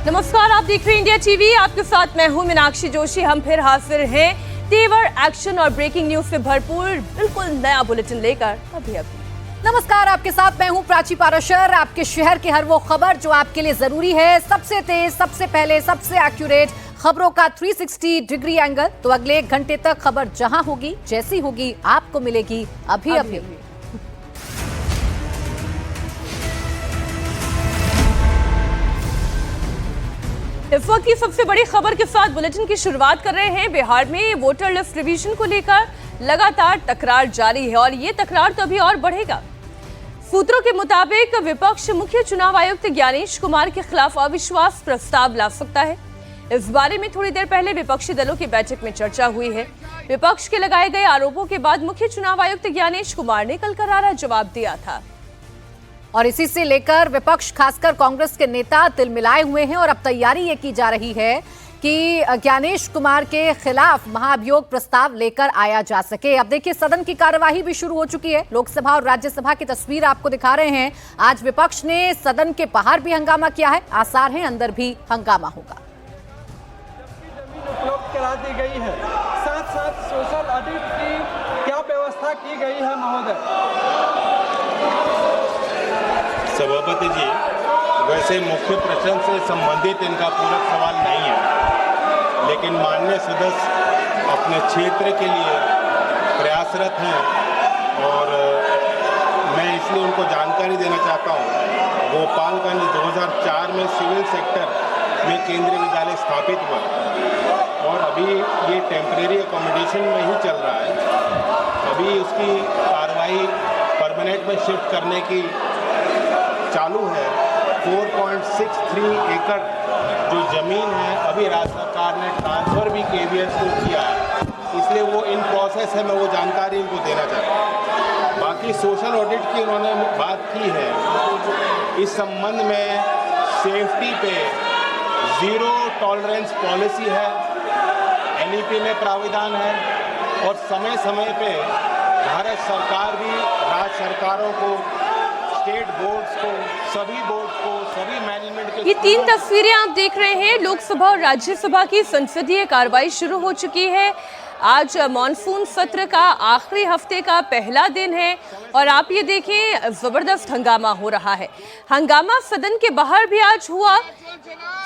नमस्कार, आप देख रहे हैं इंडिया टीवी। आपके साथ मैं हूं मीनाक्षी जोशी। हम फिर हाजिर हैं तेवर, एक्शन और ब्रेकिंग न्यूज से भरपूर बिल्कुल नया बुलेटिन लेकर अभी। नमस्कार, आपके साथ मैं हूं प्राची पाराशर। आपके शहर की हर वो खबर जो आपके लिए जरूरी है, सबसे तेज, सबसे पहले, सबसे एक्यूरेट खबरों का 360 डिग्री एंगल। तो अगले 1 घंटे तक खबर जहां होगी, जैसी होगी, आपको मिलेगी अभी। इस वक्त की सबसे बड़ी खबर के साथ बुलेटिन की शुरुआत कर रहे हैं। बिहार में वोटर लिस्ट रिवीजन को लेकर लगातार तकरार जारी है और ये तकरार तो अभी और बढ़ेगा। सूत्रों के मुताबिक विपक्ष मुख्य चुनाव आयुक्त ज्ञानेश कुमार के खिलाफ अविश्वास प्रस्ताव ला सकता है। इस बारे में थोड़ी देर पहले विपक्षी दलों की बैठक में चर्चा हुई है। विपक्ष के लगाए गए आरोपों के बाद मुख्य चुनाव आयुक्त ज्ञानेश कुमार ने कल करारा जवाब दिया था और इसी से लेकर विपक्ष, खासकर कांग्रेस के नेता तिलमिलाए हुए हैं और अब तैयारी ये की जा रही है कि ज्ञानेश कुमार के खिलाफ महाभियोग प्रस्ताव लेकर आया जा सके। अब देखिए, सदन की कार्यवाही भी शुरू हो चुकी है। लोकसभा और राज्यसभा की तस्वीर आपको दिखा रहे हैं। आज विपक्ष ने सदन के बाहर भी हंगामा किया है, आसार है अंदर भी हंगामा होगा। उपलब्ध करा दी गई है, साथ साथ सोशल ऑडिट की क्या व्यवस्था की गई है महोदय? सभापति जी, वैसे मुख्य प्रश्न से संबंधित इनका पूरक सवाल नहीं है, लेकिन माननीय सदस्य अपने क्षेत्र के लिए प्रयासरत हैं और मैं इसलिए उनको जानकारी देना चाहता हूं। गोपालगंज 2004 में सिविल सेक्टर में केंद्रीय विद्यालय स्थापित हुआ और अभी ये टेम्परेरी अकोमोडेशन में ही चल रहा है। अभी उसकी कार्रवाई परमानेंट में शिफ्ट करने की चालू है। 4.63 एकड़ जो ज़मीन है अभी राज्य सरकार ने ट्रांसफ़र भी केवीएस को किया है, इसलिए वो इन प्रोसेस है। मैं वो जानकारी इनको देना चाहता हूँ। बाकी सोशल ऑडिट की उन्होंने बात की है। इस संबंध में सेफ्टी पे ज़ीरो टॉलरेंस पॉलिसी है, एनईपी में प्राविधान है और समय समय पे भारत सरकार भी राज्य सरकारों को, स्टेट बोर्ड्स को, सभी बोर्ड को, सभी मैनेजमेंट के। ये 3 तस्वीरें आप देख रहे हैं। लोकसभा और राज्यसभा की संसदीय कार्रवाई शुरू हो चुकी है। आज मॉनसून सत्र का आखिरी हफ्ते का पहला दिन है और आप ये देखें, जबरदस्त हंगामा हो रहा है। हंगामा सदन के बाहर भी आज हुआ।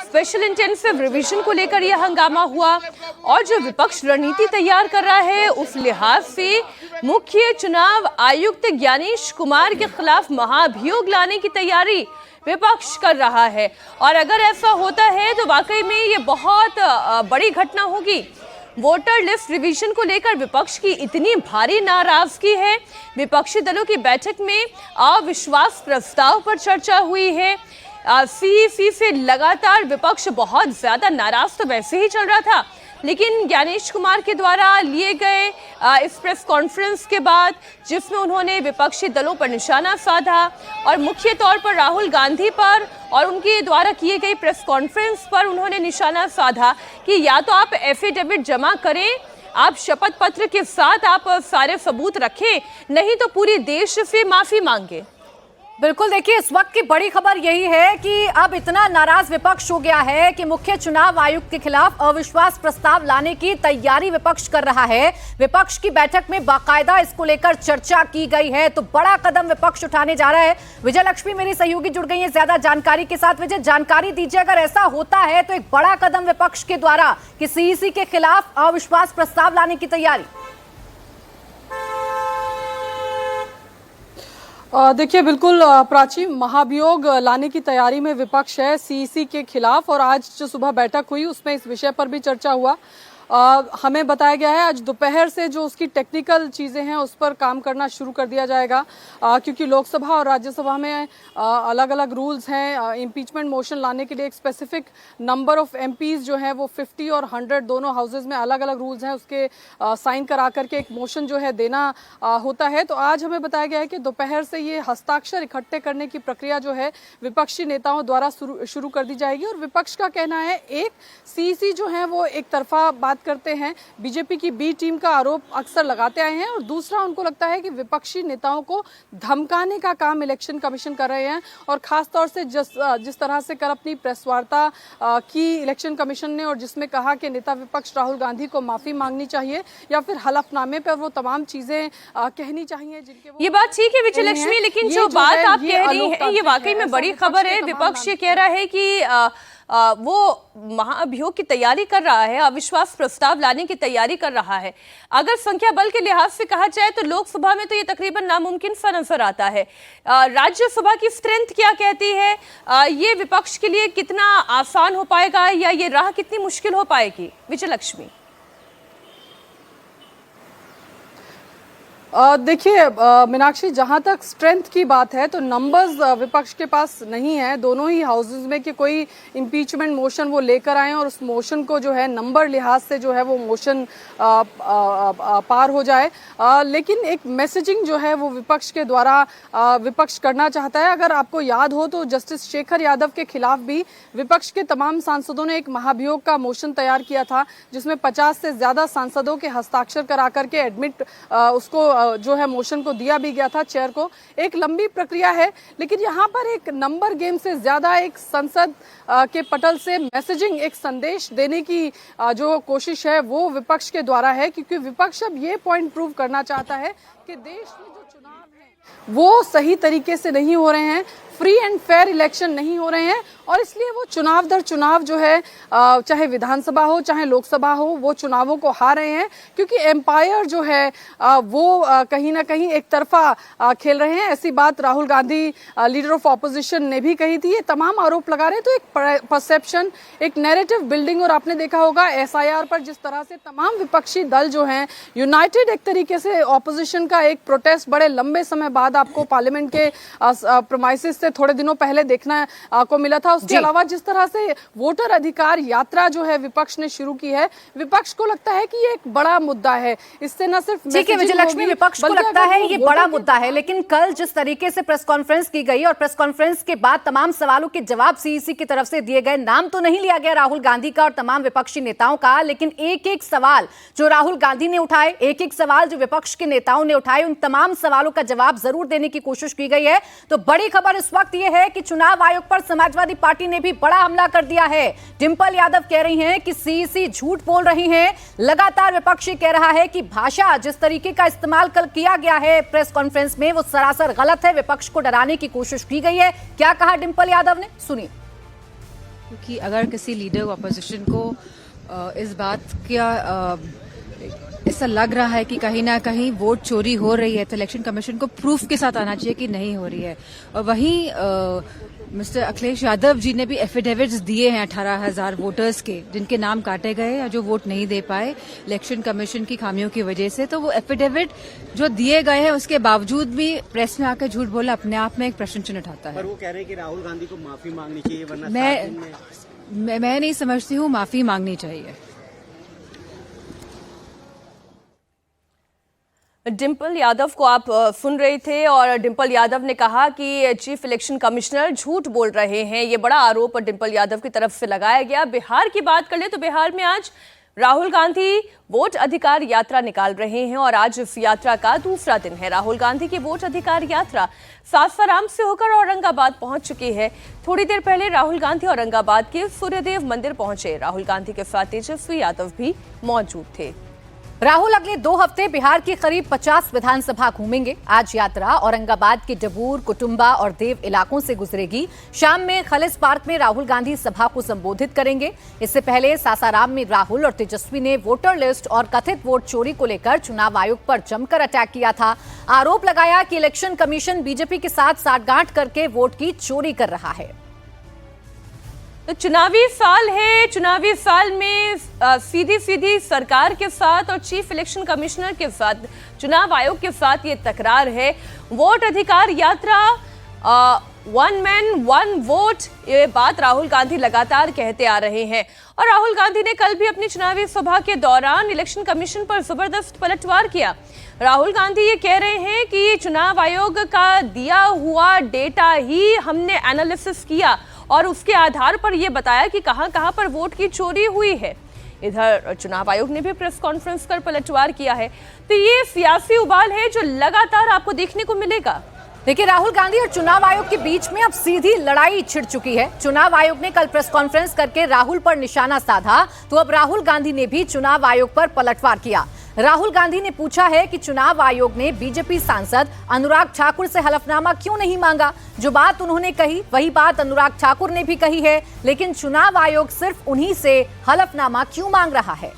स्पेशल इंटेंसिव रिवीजन को लेकर यह हंगामा हुआ और जो विपक्ष रणनीति तैयार कर रहा है उस लिहाज से मुख्य चुनाव आयुक्त ज्ञानेश कुमार के खिलाफ महाभियोग लाने की तैयारी विपक्ष कर रहा है। और अगर ऐसा होता है तो वाकई में ये बहुत बड़ी घटना होगी। वोटर लिस्ट रिवीजन को लेकर विपक्ष की इतनी भारी नाराजगी है। विपक्षी दलों की बैठक में अविश्वास प्रस्ताव पर चर्चा हुई है। सीईसी से लगातार विपक्ष बहुत ज्यादा नाराज तो वैसे ही चल रहा था, लेकिन ज्ञानेश कुमार के द्वारा लिए गए इस प्रेस कॉन्फ्रेंस के बाद, जिसमें उन्होंने विपक्षी दलों पर निशाना साधा और मुख्य तौर पर राहुल गांधी पर और उनके द्वारा किए गए प्रेस कॉन्फ्रेंस पर उन्होंने निशाना साधा कि या तो आप एफिडेविट जमा करें, आप शपथ पत्र के साथ आप सारे सबूत रखें, नहीं तो पूरे देश से माफी मांगे। बिल्कुल, देखिए, इस वक्त की बड़ी खबर यही है कि अब इतना नाराज विपक्ष हो गया है कि मुख्य चुनाव आयुक्त के खिलाफ अविश्वास प्रस्ताव लाने की तैयारी विपक्ष कर रहा है। विपक्ष की बैठक में बाकायदा इसको लेकर चर्चा की गई है, तो बड़ा कदम विपक्ष उठाने जा रहा है। विजय लक्ष्मी मेरी सहयोगी जुड़ गई है ज्यादा जानकारी के साथ। विजय, जानकारी दीजिए, अगर ऐसा होता है तो एक बड़ा कदम विपक्ष के द्वारा कि सीईसी के खिलाफ अविश्वास प्रस्ताव लाने की तैयारी। देखिए, बिल्कुल प्राची, महाभियोग लाने की तैयारी में विपक्ष है सीईसी के खिलाफ और आज जो सुबह बैठक हुई उसमें इस विषय पर भी चर्चा हुआ। हमें बताया गया है आज दोपहर से जो उसकी टेक्निकल चीजें हैं उस पर काम करना शुरू कर दिया जाएगा, क्योंकि लोकसभा और राज्यसभा में अलग अलग रूल्स हैं। इम्पीचमेंट मोशन लाने के लिए एक स्पेसिफिक नंबर ऑफ एमपीज जो है वो 50 और 100 दोनों हाउसेज में अलग अलग रूल्स हैं, उसके साइन करा करके एक मोशन जो है देना होता है। तो आज हमें बताया गया है कि दोपहर से ये हस्ताक्षर इकट्ठे करने की प्रक्रिया जो है विपक्षी नेताओं द्वारा शुरू कर दी जाएगी। और विपक्ष का कहना है एक सीईसी जो है वो एक तरफा बात बात करते हैं, बीजेपी की बी टीम का आरोप अक्सर लगाते आए हैं और दूसरा उनको लगता है कि विपक्षी नेताओं को धमकाने का काम इलेक्शन कमीशन कर रहे हैं और खासतौर से जिस तरह से कल अपनी प्रेस वार्ता की इलेक्शन कमीशन ने और जिसमें कहा कि नेता विपक्ष राहुल गांधी को माफी मांगनी चाहिए या फिर हलफनामे पर वो तमाम चीजें कहनी चाहिए जिनके ये बात ठीक है विजयलक्ष्मी, लेकिन जो बात आप कह रही हैं ये वाकई में बड़ी खबर है। विपक्ष ये कह रहा है कि वो महाअभियोग की तैयारी कर रहा है, अविश्वास प्रस्ताव लाने की तैयारी कर रहा है। अगर संख्या बल के लिहाज से कहा जाए तो लोकसभा में तो ये तकरीबन नामुमकिन सा नजर आता है। राज्यसभा की स्ट्रेंथ क्या कहती है, ये विपक्ष के लिए कितना आसान हो पाएगा या ये राह कितनी मुश्किल हो पाएगी विजयलक्ष्मी? देखिए मीनाक्षी, जहां तक स्ट्रेंथ की बात है तो नंबर्स विपक्ष के पास नहीं है दोनों ही हाउसेज में कि कोई इम्पीचमेंट मोशन वो लेकर आए और उस मोशन को जो है नंबर लिहाज से जो है वो मोशन पार हो जाए। लेकिन एक मैसेजिंग जो है वो विपक्ष के द्वारा विपक्ष करना चाहता है। अगर आपको याद हो तो जस्टिस शेखर यादव के खिलाफ भी विपक्ष के तमाम सांसदों ने एक महाभियोग का मोशन तैयार किया था जिसमें 50 से ज्यादा सांसदों के हस्ताक्षर करा करके एडमिट उसको जो है मोशन को दिया भी गया था चेयर को। एक लंबी प्रक्रिया है, लेकिन यहाँ पर एक नंबर गेम से ज्यादा एक संसद के पटल से मैसेजिंग, एक संदेश देने की जो कोशिश है वो विपक्ष के द्वारा है, क्योंकि विपक्ष अब ये पॉइंट प्रूव करना चाहता है कि देश में जो चुनाव है वो सही तरीके से नहीं हो रहे हैं, फ्री एंड फेयर इलेक्शन नहीं हो रहे हैं और इसलिए वो चुनाव दर चुनाव जो है चाहे विधानसभा हो चाहे लोकसभा हो वो चुनावों को हार रहे हैं, क्योंकि एम्पायर जो है वो कहीं ना कहीं एक तरफा खेल रहे हैं। ऐसी बात Rahul Gandhi leader of opposition ने भी कही थी। ये तमाम आरोप लगा रहे हैं तो एक परसेप्शन, एक नैरेटिव बिल्डिंग, और आपने देखा होगा SIR पर जिस तरह से तमाम विपक्षी दल जो हैं यूनाइटेड एक तरीके से ऑपोजिशन का एक प्रोटेस्ट बड़े लंबे समय बाद आपको पार्लियामेंट के प्रोमाइसेस से थोड़े दिनों पहले देखना को मिला था। उसके अलावा जिस तरह से वोटर अधिकार यात्रा जो है विपक्ष ने शुरू की है, विपक्ष को लगता है कि ये एक बड़ा मुद्दा है। इससे न सिर्फ ठीक है विजयलक्ष्मी, विपक्ष को लगता है ये बड़ा मुद्दा है, लेकिन कल जिस तरीके से प्रेस कॉन्फ्रेंस की गई और प्रेस कॉन्फ्रेंस के बाद तमाम सवालों के जवाब CEC की तरफ से दिए गए, नाम तो नहीं लिया गया राहुल गांधी का और तमाम विपक्षी नेताओं का, लेकिन एक एक सवाल जो राहुल गांधी ने उठाए, एक एक सवाल जो विपक्ष के नेताओं ने उठाए, उन तमाम सवालों का जवाब जरूर देने की कोशिश की गई है। तो बड़ी खबर इस वक्त यह है कि चुनाव आयोग पर समाजवादी पार्टी ने भी बड़ा हमला कर दिया है। डिंपल यादव कह रही हैं कि CEC झूठ बोल रही हैं। लगातार विपक्ष कह रहा है कि भाषा जिस तरीके का इस्तेमाल कल किया गया है प्रेस कॉन्फ्रेंस में वो सरासर गलत है, विपक्ष को डराने की कोशिश की गई है। क्या कहा डिंपल यादव ने, सुनिए। क्योंकि अगर किसी लीडर ऑपोजिशन को इस बात का ऐसा लग रहा है कि कहीं ना कहीं वोट चोरी हो रही है तो इलेक्शन कमीशन को प्रूफ के साथ आना चाहिए कि नहीं हो रही है। और वहीं मिस्टर अखिलेश यादव जी ने भी एफिडेविट्स दिए हैं 18,000 वोटर्स के जिनके नाम काटे गए या जो वोट नहीं दे पाए इलेक्शन कमीशन की खामियों की वजह से। तो वो एफिडेविट जो दिए गए हैं उसके बावजूद भी प्रेस में आकर झूठ बोला अपने आप में एक प्रश्न चिन्ह उठाता है। पर वो कह रहे हैं कि राहुल गांधी को माफी मांगनी चाहिए, वरना मैं नहीं समझती हूँ माफी मांगनी चाहिए। डिंपल यादव को आप सुन रहे थे और डिंपल यादव ने कहा कि चीफ इलेक्शन कमिश्नर झूठ बोल रहे हैं। ये बड़ा आरोप डिंपल यादव की तरफ से लगाया गया। बिहार की बात कर ले तो बिहार में आज राहुल गांधी वोट अधिकार यात्रा निकाल रहे हैं और आज इस यात्रा का दूसरा दिन है। राहुल गांधी की वोट अधिकार यात्रा सासाराम से होकर औरंगाबाद पहुंच चुकी है। थोड़ी देर पहले राहुल गांधी औरंगाबाद के सूर्यदेव मंदिर पहुंचे। राहुल गांधी के साथ तेजस्वी यादव भी मौजूद थे। राहुल अगले 2 हफ्ते बिहार की करीब 50 विधानसभा घूमेंगे। आज यात्रा औरंगाबाद के डबूर, कुटुंबा और देव इलाकों से गुजरेगी। शाम में खलिस पार्क में राहुल गांधी सभा को संबोधित करेंगे। इससे पहले सासाराम में राहुल और तेजस्वी ने वोटर लिस्ट और कथित वोट चोरी को लेकर चुनाव आयोग पर जमकर अटैक किया था। आरोप लगाया कि इलेक्शन कमीशन बीजेपी के साथ साठगांठ करके वोट की चोरी कर रहा है। तो चुनावी साल है, चुनावी साल में सीधी सरकार के साथ और चीफ इलेक्शन कमिश्नर के साथ, चुनाव आयोग के साथ ये तकरार है। वोट अधिकार यात्रा, वन मैन वन वोट, ये बात राहुल गांधी लगातार कहते आ रहे हैं। और राहुल गांधी ने कल भी अपनी चुनावी सभा के दौरान इलेक्शन कमीशन पर जबरदस्त पलटवार किया। राहुल गांधी ये कह रहे हैं कि चुनाव आयोग का दिया हुआ डेटा ही हमने एनालिसिस किया और उसके आधार पर यह बताया कि कहां-कहां पर वोट की चोरी हुई है। इधर चुनाव आयोग ने भी प्रेस कॉन्फ्रेंस कर पलटवार किया है। तो ये सियासी उबाल है जो लगातार आपको देखने को मिलेगा। देखिए, राहुल गांधी और चुनाव आयोग के बीच में अब सीधी लड़ाई छिड़ चुकी है। चुनाव आयोग ने कल प्रेस कॉन्फ्रेंस करके राहुल पर निशाना साधा, तो अब राहुल गांधी ने भी चुनाव आयोग पर पलटवार किया। राहुल गांधी ने पूछा है कि चुनाव आयोग ने बीजेपी सांसद अनुराग ठाकुर से हलफनामा क्यों नहीं मांगा। जो बात उन्होंने कही वही बात अनुराग ठाकुर ने भी कही है, लेकिन चुनाव आयोग सिर्फ उन्हीं से हलफनामा क्यों मांग रहा है।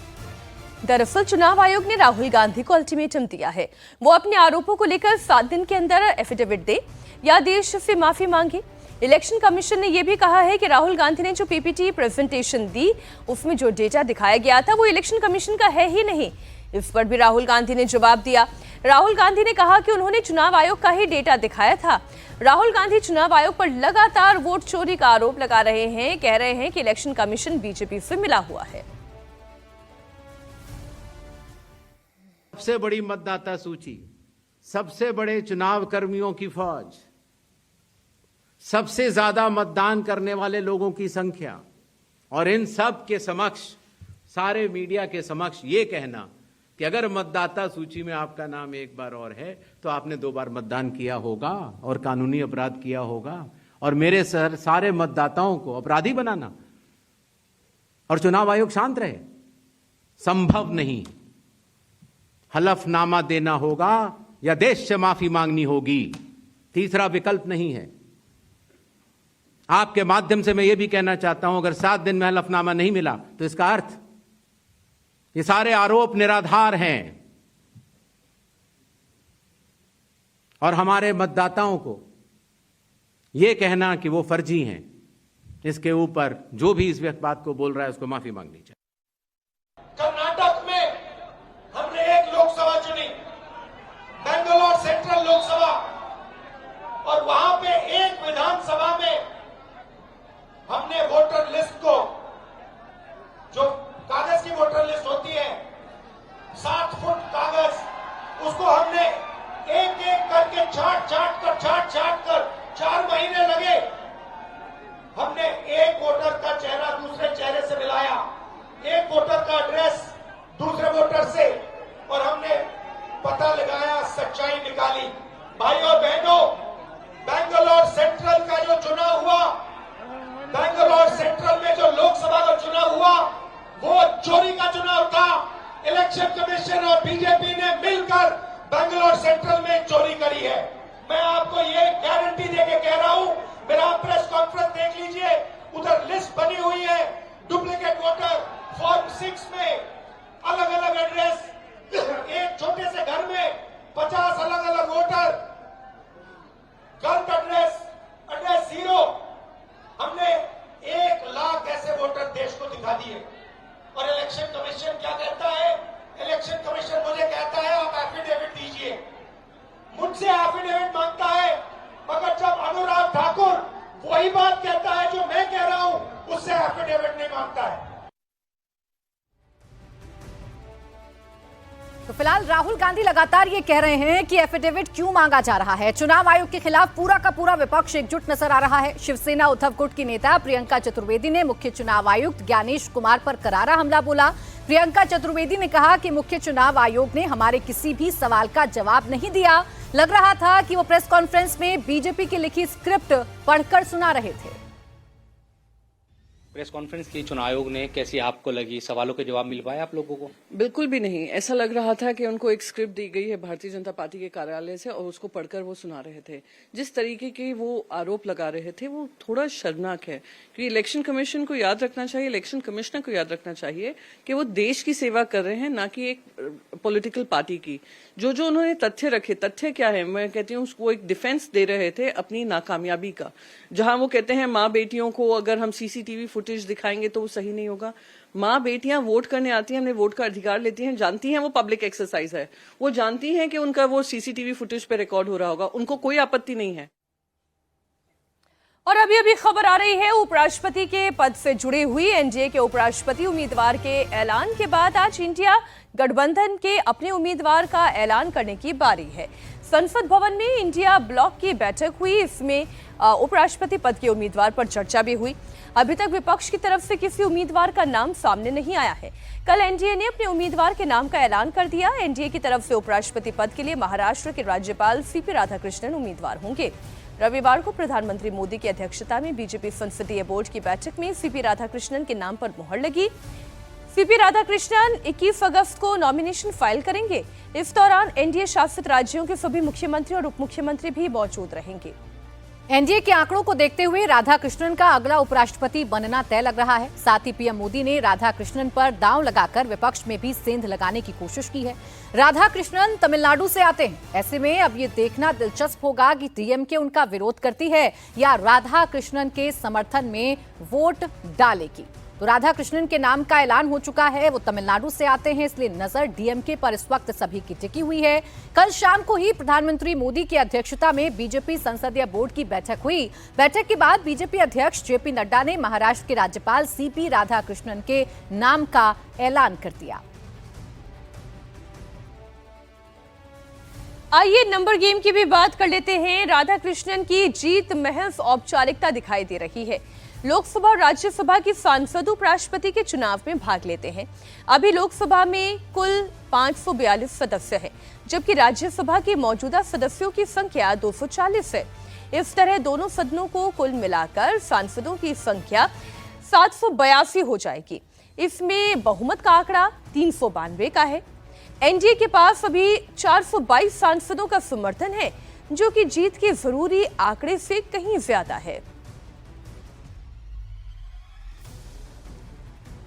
दरअसल चुनाव आयोग ने राहुल गांधी को अल्टीमेटम दिया है, वो अपने आरोपों को लेकर 7 दिन के अंदर एफिडेविट दे या देश से माफी मांगे। इलेक्शन कमीशन ने यह भी कहा है कि राहुल गांधी ने जो पीपीटी प्रेजेंटेशन दी उसमें जो डेटा दिखाया गया था वो इलेक्शन कमीशन का है ही नहीं। इस पर भी राहुल गांधी ने जवाब दिया। राहुल गांधी ने कहा कि उन्होंने चुनाव आयोग का ही डेटा दिखाया था। राहुल गांधी चुनाव आयोग पर लगातार वोट चोरी का आरोप लगा रहे हैं, कह रहे हैं कि इलेक्शन कमीशन बीजेपी से मिला हुआ है। सबसे बड़ी मतदाता सूची, सबसे बड़े चुनाव कर्मियों की फौज, सबसे ज्यादा मतदान करने वाले लोगों की संख्या, और इन सब के समक्ष, सारे मीडिया के समक्ष ये कहना कि अगर मतदाता सूची में आपका नाम एक बार और है तो आपने 2 बार मतदान किया होगा और कानूनी अपराध किया होगा, और मेरे सारे मतदाताओं को अपराधी बनाना और चुनाव आयोग शांत रहे, संभव नहीं। हलफनामा देना होगा या देश से माफी मांगनी होगी, तीसरा विकल्प नहीं है। आपके माध्यम से मैं यह भी कहना चाहता हूं, अगर 7 दिन में हलफनामा नहीं मिला तो इसका अर्थ ये सारे आरोप निराधार हैं और हमारे मतदाताओं को यह कहना कि वो फर्जी हैं, इसके ऊपर जो भी इस बात को बोल रहा है उसको माफी मांगनी चाहिए। कर्नाटक में हमने एक लोकसभा चुनी, बेंगलोर सेंट्रल लोकसभा, और वहां पे एक विधानसभा में हमने वोटर लिस्ट को, जो कागज की वोटर लिस्ट होती है 60 फुट कागज, उसको हमने एक एक करके छाट कर 4 महीने लगे। हमने एक वोटर का चेहरा दूसरे चेहरे से मिलाया, एक वोटर का एड्रेस दूसरे वोटर से, और हमने पता लगाया, सच्चाई निकाली। भाई और बहनों, बेंगलोर सेंट्रल का जो चुनाव हुआ, बेंगलोर सेंट्रल में जो लोकसभा का चुनाव हुआ वो चोरी का चुनाव था। इलेक्शन कमीशन और बीजेपी ने मिलकर बेंगलोर सेंट्रल में चोरी करी है। मैं आपको ये गारंटी देके कह रहा हूं, मेरा प्रेस कॉन्फ्रेंस देख लीजिए, उधर लिस्ट बनी हुई है, डुप्लीकेट वोटर फॉर्म 6 में अलग अलग एड्रेस, एक छोटे से घर में 50 अलग अलग वोटर, गलत एड्रेस 0। हमने 1 लाख ऐसे वोटर देश को दिखा दिए। और इलेक्शन कमीशन क्या कहता है? इलेक्शन कमीशन मुझे कहता है आप एफिडेविट दीजिए, मुझसे एफिडेविट मांगता है, मगर जब अनुराग ठाकुर वही बात कहता है जो मैं कह रहा हूं, उससे एफिडेविट नहीं मांगता है। तो फिलहाल राहुल गांधी लगातार ये कह रहे हैं कि एफिडेविट क्यों मांगा जा रहा है। चुनाव आयोग के खिलाफ पूरा का पूरा विपक्ष एकजुट नजर आ रहा है। शिवसेना उद्धव गुट की नेता प्रियंका चतुर्वेदी ने मुख्य चुनाव आयुक्त ज्ञानेश कुमार पर करारा हमला बोला। प्रियंका चतुर्वेदी ने कहा कि मुख्य चुनाव आयोग ने हमारे किसी भी सवाल का जवाब नहीं दिया। लग रहा था कि वो प्रेस कॉन्फ्रेंस में बीजेपी की लिखी स्क्रिप्ट पढ़कर सुना रहे थे। प्रेस कॉन्फ्रेंस की चुनाव आयोग ने कैसी आपको लगी? सवालों के जवाब मिल पाए आप लोगों को? बिल्कुल भी नहीं। ऐसा लग रहा था कि उनको एक स्क्रिप्ट दी गई है भारतीय जनता पार्टी के कार्यालय से और उसको पढ़कर वो सुना रहे थे। जिस तरीके के वो आरोप लगा रहे थे वो थोड़ा शर्मनाक है, क्योंकि इलेक्शन कमीशन को याद रखना चाहिए, इलेक्शन कमिश्नर को याद रखना चाहिए कि वो देश की सेवा कर रहे हैं, ना कि एक पॉलिटिकल पार्टी की। जो जो उन्होंने तथ्य रखे, तथ्य क्या है, मैं कहती हूँ उसको एक डिफेंस दे रहे थे अपनी नाकामयाबी का। जहां वो कहते हैं माँ बेटियों को अगर हम सीसीटीवी फुटेज दिखाएंगे तो वो सही नहीं होगा। माँ बेटियां वोट करने आती हैं, हमने वोट का अधिकार लेती हैं, जानती हैं वो पब्लिक एक्सरसाइज है, वो जानती हैं कि उनका वो सीसीटीवी फुटेज पे रिकॉर्ड हो रहा होगा, उनको कोई आपत्ति नहीं है। और अभी अभी खबर आ रही है उपराष्ट्रपति के पद से जुड़ी हुई। एनडीए के उपराष्ट्रपति उम्मीदवार के ऐलान के बाद आज इंडिया गठबंधन के अपने उम्मीदवार का ऐलान करने की बारी है। संसद भवन में इंडिया ब्लॉक की बैठक हुई। इसमें उपराष्ट्रपति पद के उम्मीदवार पर चर्चा भी हुई। अभी तक विपक्ष की तरफ से किसी उम्मीदवार का नाम सामने नहीं आया है। कल एनडीए ने अपने उम्मीदवार के नाम का ऐलान कर दिया। एनडीए की तरफ से उपराष्ट्रपति पद के लिए महाराष्ट्र के राज्यपाल सीपी राधाकृष्णन उम्मीदवार होंगे। रविवार को प्रधानमंत्री मोदी की अध्यक्षता में बीजेपी संसदीय बोर्ड की बैठक में सीपी राधाकृष्णन के नाम पर मुहर लगी। सीपी राधाकृष्णन 21 अगस्त को नॉमिनेशन फाइल करेंगे। इस दौरान एनडीए शासित राज्यों के सभी मुख्यमंत्री और उप मुख्यमंत्री भी मौजूद रहेंगे। एनडीए के आंकड़ों को देखते हुए राधाकृष्णन का अगला उपराष्ट्रपति बनना तय लग रहा है। साथ ही पीएम मोदी ने राधाकृष्णन पर दांव लगाकर विपक्ष में भी सेंध लगाने की कोशिश की है। राधाकृष्णन तमिलनाडु से आते हैं। ऐसे में अब ये देखना दिलचस्प होगा कि डीएमके उनका विरोध करती है या राधाकृष्णन के समर्थन में वोट डालेगी। तो राधाकृष्णन के नाम का ऐलान हो चुका है। वो तमिलनाडु से आते हैं, इसलिए नजर डीएमके पर इस वक्त सभी की टिकी हुई है। कल शाम को ही प्रधानमंत्री मोदी की अध्यक्षता में बीजेपी संसदीय बोर्ड की बैठक हुई। बैठक के बाद बीजेपी अध्यक्ष जेपी नड्डा ने महाराष्ट्र के राज्यपाल सीपी राधाकृष्णन के नाम का ऐलान कर दिया। आइए नंबर गेम की भी बात कर लेते हैं। राधाकृष्णन की जीत महज औपचारिकता दिखाई दे रही है। लोकसभा और राज्यसभा की सांसद उपराष्ट्रपति के चुनाव में भाग लेते हैं। अभी लोकसभा में कुल 542 सदस्य हैं, जबकि राज्यसभा की मौजूदा सदस्यों की संख्या 240 है। इस तरह दोनों सदनों को कुल मिलाकर सांसदों की संख्या 782 हो जाएगी। इसमें बहुमत का आंकड़ा 392 का है। एनडीए के पास अभी 422 सांसदों का समर्थन है, जो कि जीत के जरूरी आंकड़े से कहीं ज्यादा है।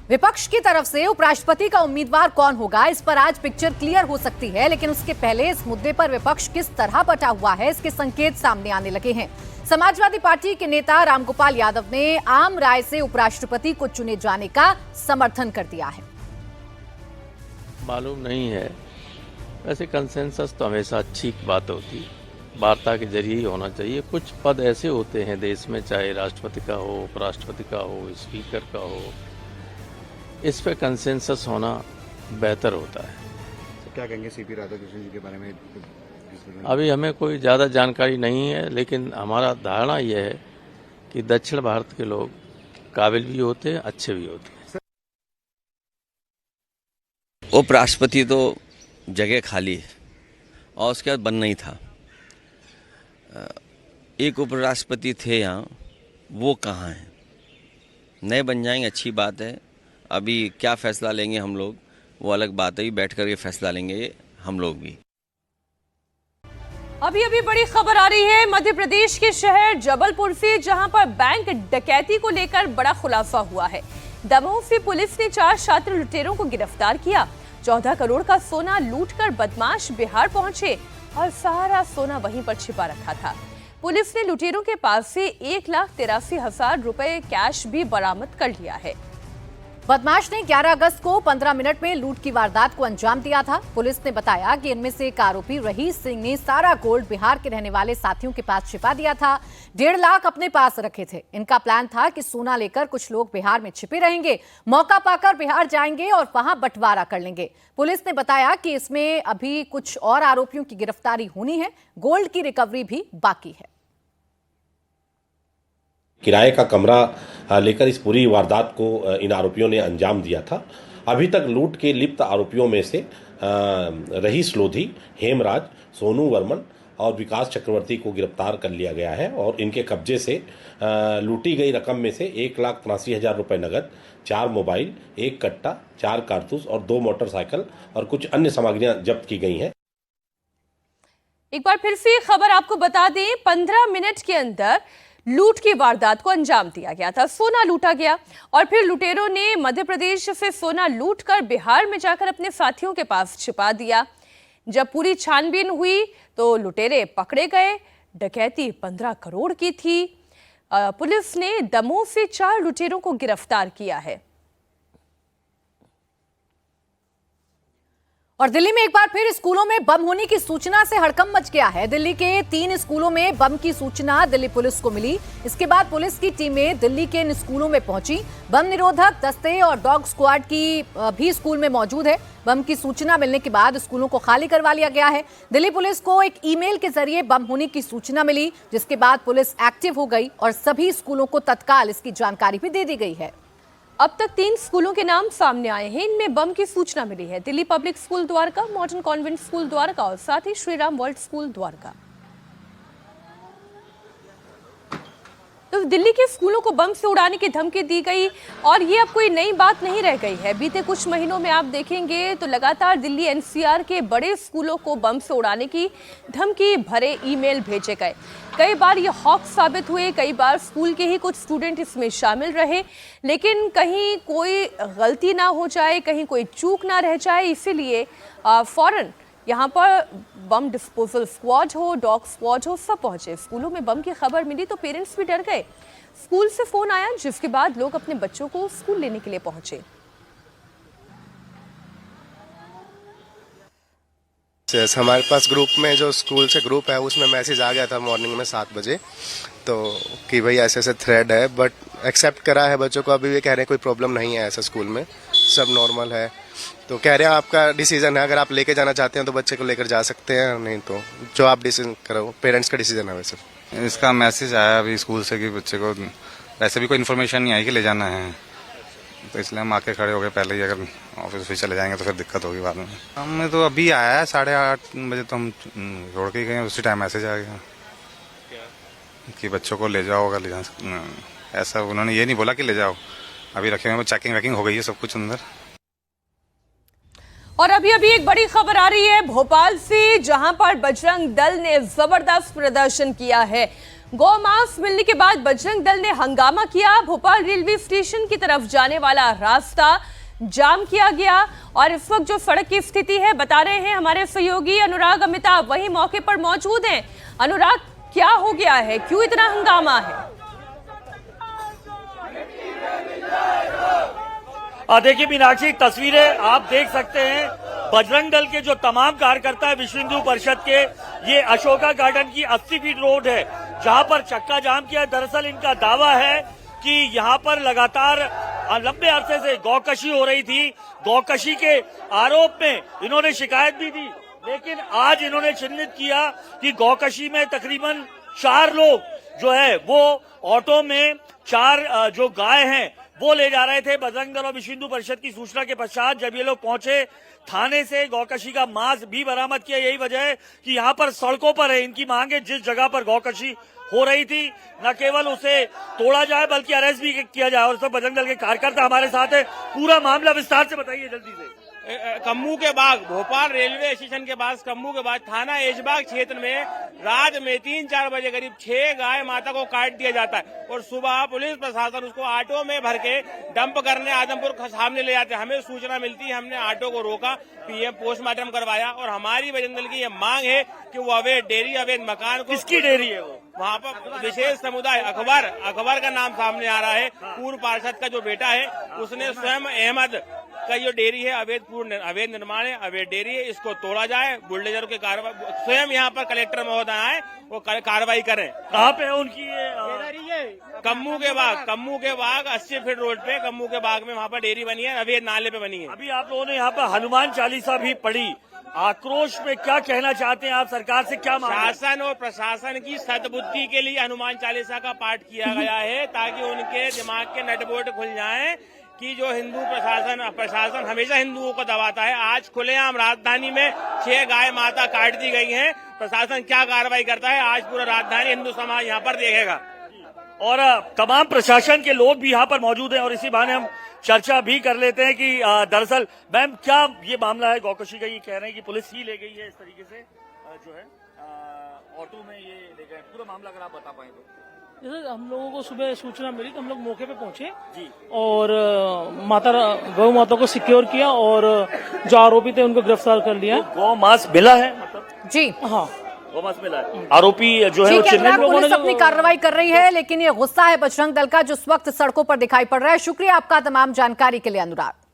विपक्ष की तरफ से उपराष्ट्रपति का उम्मीदवार कौन होगा, इस पर आज पिक्चर क्लियर हो सकती है। लेकिन उसके पहले इस मुद्दे पर विपक्ष किस तरह बटा हुआ है, इसके संकेत सामने आने लगे हैं। समाजवादी पार्टी के नेता रामगोपाल यादव ने आम राय से उपराष्ट्रपति को चुने जाने का समर्थन कर दिया है। मालूम नहीं है, वैसे कंसेंसस तो हमेशा अच्छी बात होती, वार्ता के जरिए ही होना चाहिए। कुछ पद ऐसे होते हैं देश में, चाहे राष्ट्रपति का हो, उपराष्ट्रपति का हो, स्पीकर का हो, इस पे कंसेंसस होना बेहतर होता है। तो क्या कहेंगे सीपी राधाकृष्णन जी के बारे में? अभी हमें कोई ज़्यादा जानकारी नहीं है, लेकिन हमारा धारणा यह है कि दक्षिण भारत के लोग काबिल भी होते हैं, अच्छे भी होते हैं। उपराष्ट्रपति तो जगह खाली है और उसके बाद बनना ही था। एक उपराष्ट्रपति थे यहाँ, वो कहाँ हैं? नए बन जाएंगे, अच्छी बात है। अभी क्या फैसला लेंगे हम लोग वो अलग बात है, बैठ करके फैसला लेंगे हम लोग भी। अभी बड़ी खबर आ रही है मध्य प्रदेश के शहर जबलपुर से, जहां पर बैंक डकैती को लेकर बड़ा खुलासा हुआ है। दमोह से पुलिस ने 4 छात्र लुटेरों को गिरफ्तार किया। 14 करोड़ का सोना लूटकर बदमाश बिहार पहुंचे और सारा सोना वहीं पर छिपा रखा था। पुलिस ने लुटेरों के पास से 1,83,000 रुपए कैश भी बरामद कर लिया है। बदमाश ने 11 अगस्त को 15 मिनट में लूट की वारदात को अंजाम दिया था। पुलिस ने बताया कि इनमें से एक आरोपी रहीस सिंह ने सारा गोल्ड बिहार के रहने वाले साथियों के पास छिपा दिया था। 1.5 लाख अपने पास रखे थे। इनका प्लान था कि सोना लेकर कुछ लोग बिहार में छिपे रहेंगे, मौका पाकर बिहार जाएंगे और वहां बंटवारा कर लेंगे। पुलिस ने बताया कि इसमें अभी कुछ और आरोपियों की गिरफ्तारी होनी है। गोल्ड की रिकवरी भी बाकी है। किराए का कमरा लेकर इस पूरी वारदात को इन आरोपियों ने अंजाम दिया था। अभी तक लूट के लिप्त आरोपियों में से रहीस लोधी, हेमराज, सोनू वर्मन और विकास चक्रवर्ती को गिरफ्तार कर लिया गया है और इनके कब्जे से लूटी गई रकम में से 1,83,000 रुपये नगद, 4 मोबाइल, 1 कट्टा, 4 कारतूस और 2 मोटरसाइकिल और कुछ अन्य सामग्रियां जब्त की गई हैं। एक बार फिर से खबर आपको बता दें, 15 मिनट के अंदर लूट की वारदात को अंजाम दिया गया था। सोना लूटा गया और फिर लुटेरों ने मध्य प्रदेश से सोना लूटकर बिहार में जाकर अपने साथियों के पास छिपा दिया। जब पूरी छानबीन हुई तो लुटेरे पकड़े गए। डकैती 15 करोड़ की थी। पुलिस ने दमोह से 4 लुटेरों को गिरफ्तार किया है। और दिल्ली में एक बार फिर स्कूलों में बम होने की सूचना से हड़कंप मच गया है। दिल्ली के 3 स्कूलों में बम की सूचना दिल्ली पुलिस को मिली। इसके बाद पुलिस की टीमें दिल्ली के इन स्कूलों में पहुंची। बम निरोधक दस्ते और डॉग स्क्वाड की भी स्कूल में मौजूद है। बम की सूचना मिलने के बाद स्कूलों को खाली करवा लिया गया है। दिल्ली पुलिस को एक ईमेल के जरिए बम होने की सूचना मिली, जिसके बाद पुलिस एक्टिव हो गई और सभी स्कूलों को तत्काल इसकी जानकारी भी दे दी गई है। अब तक 3 स्कूलों के नाम सामने आए हैं। इनमें बम की सूचना मिली है। Delhi public school Dwarka, modern convent school Dwarka और साथ ही श्री राम वर्ल्ड स्कूल द्वारका। तो दिल्ली के स्कूलों को बम से उड़ाने की धमकी दी गई और ये अब कोई नई बात नहीं रह गई है। बीते कुछ महीनों में आप देखेंगे तो लगातार दिल्ली एनसीआर के बड़े स्कूलों को बम से उड़ाने की धमकी भरे ईमेल भेजे गए। कई बार ये हॉक साबित हुए, कई बार स्कूल के ही कुछ स्टूडेंट इसमें शामिल रहे, लेकिन कहीं कोई गलती ना हो जाए, कहीं कोई चूक ना रह जाए, इसीलिए फौरन यहाँ पर बम डिस्पोजल स्क्वाड हो, डॉग स्क्वाड हो, सब पहुंचे। स्कूलों में बम की खबर मिली तो पेरेंट्स भी डर गए। स्कूल से फोन आया, जिसके बाद लोग अपने बच्चों को स्कूल लेने के लिए पहुंचे। हमारे पास ग्रुप में जो स्कूल से ग्रुप है उसमें मैसेज आ गया था मॉर्निंग में 7 बजे तो कि भाई ऐसे ऐसे थ्रेड है, बट एक्सेप्ट करा है बच्चों को। अभी भी कह रहे हैं कोई प्रॉब्लम नहीं है, ऐसा स्कूल में सब नॉर्मल है। तो कह रहे हैं आपका डिसीजन है, अगर आप लेके जाना चाहते हैं तो बच्चे को लेकर जा सकते हैं, नहीं तो जो आप डिसीजन करो, पेरेंट्स का डिसीजन है। वैसे इसका मैसेज आया अभी स्कूल से कि बच्चे को, वैसे भी कोई इन्फॉर्मेशन नहीं आई कि ले जाना है, तो इसलिए हम आके खड़े हो गए पहले ही। अगर ऑफिस भी चले जाएंगे तो फिर दिक्कत होगी बाद में। हमें तो अभी आया है 8:30 बजे, तो हम छोड़ के गए, उसी टाइम मैसेज आ गया कि बच्चों को ले जाओ, अगर ले जा। ऐसा उन्होंने ये नहीं बोला कि ले जाओ, अभी रखे हुए चेकिंग वैकिंग हो गई है सब कुछ अंदर। और अभी एक बड़ी खबर आ रही है भोपाल से, जहां पर बजरंग दल ने जबरदस्त प्रदर्शन किया है। गौ मांस मिलने के बाद बजरंग दल ने हंगामा किया। भोपाल रेलवे स्टेशन की तरफ जाने वाला रास्ता जाम किया गया और इस वक्त जो सड़क की स्थिति है बता रहे हैं हमारे सहयोगी अनुराग अमिताभ, वही मौके पर मौजूद हैं। अनुराग, क्या हो गया है, क्यों इतना हंगामा है? देखिए मीनाक्षी, तस्वीरें आप देख सकते हैं। बजरंग दल के जो तमाम कार्यकर्ता है विश्व हिंदू परिषद के, ये अशोका गार्डन की 80 फीट रोड है जहां पर चक्का जाम किया। दरअसल इनका दावा है कि यहां पर लगातार लंबे अरसे से गौकशी हो रही थी। गौकशी के आरोप में इन्होंने शिकायत भी दी, लेकिन आज इन्होंने चिन्हित किया कि गौकशी में तकरीबन 4 लोग जो है वो ऑटो में 4 जो गाय हैं वो ले जा रहे थे। बजरंग दल और विश्व हिंदू परिषद की सूचना के पश्चात जब ये लोग पहुंचे, थाने से गौकशी का मांस भी बरामद किया। यही वजह है कि यहाँ पर सड़कों पर है इनकी मांग है, जिस जगह पर गौकशी हो रही थी न केवल उसे तोड़ा जाए बल्कि अरेस्ट भी किया जाए। और सब बजरंग दल के कार्यकर्ता हमारे साथ है, पूरा मामला विस्तार से बताइए जल्दी से। कम्मू के बाग, भोपाल रेलवे स्टेशन के पास कम्मू के बाद थाना एजबाग क्षेत्र में रात में 3-4 बजे करीब 6 गाय माता को काट दिया जाता है और सुबह पुलिस प्रशासन उसको ऑटो में भर के डंप करने आदमपुर सामने ले जाते हैं। हमें सूचना मिलती है, हमने ऑटो को रोका, पीएम पोस्टमार्टम करवाया और हमारी बजरंग दल की ये मांग है कि वो अवैध डेयरी, अवैध मकान को, किसकी डेयरी है वो, वहाँ पर विशेष समुदाय अकबर का नाम सामने आ रहा है। पूर्व पार्षद का जो बेटा है उसने स्वयं अहमद का जो डेयरी है अवैध निर्माण है, अवैध डेयरी है, इसको तोड़ा जाए। बुलडोजर के कार्रवाई स्वयं यहाँ पर कलेक्टर महोदय आए, वो कार्रवाई करें। कहाँ पे है उनकी कम्मू के बाग 80 फीट रोड पे कम्मू के बाग में वहाँ पर डेयरी बनी है, अवैध नाले पे बनी है। अभी आप लोगों ने यहाँ पर हनुमान चालीसा भी पढ़ी, आक्रोश में क्या कहना चाहते हैं आप, सरकार से क्या मांग? शासन और प्रशासन की सद्बुद्धि के लिए हनुमान चालीसा का पाठ किया गया है ताकि उनके दिमाग के नटबोल्ट खुल जाएं कि जो हिंदू प्रशासन हमेशा हिंदुओं को दबाता है। आज खुलेआम राजधानी में 6 गाय माता काट दी गई हैं, प्रशासन क्या कार्रवाई करता है आज पूरा राजधानी हिंदू समाज यहाँ पर देखेगा। और तमाम प्रशासन के लोग भी यहाँ पर मौजूद हैं और इसी बहाने हम चर्चा भी कर लेते हैं कि दरअसल मैम क्या ये मामला है गौकशी का, ये कह रहे हैं कि पुलिस ही ले गई है इस तरीके से जो है ऑटो में ये ले गए, पूरा मामला अगर आप बता पाए तो। जैसे हम लोगों को सुबह सूचना मिली तो हम लोग मौके पे पहुंचे जी और गौ माता को सिक्योर किया और जो आरोपी थे उनको गिरफ्तार कर लिया। गौ मांस मिला है मतलब? जी हाँ, गौ मांस मिला है। आरोपी जो है पुलिस अपनी कार्रवाई कर रही है, लेकिन ये गुस्सा है बजरंग दल का जो इस वक्त सड़कों पर दिखाई पड़ रहा है। शुक्रिया आपका तमाम जानकारी के लिए अनुराग।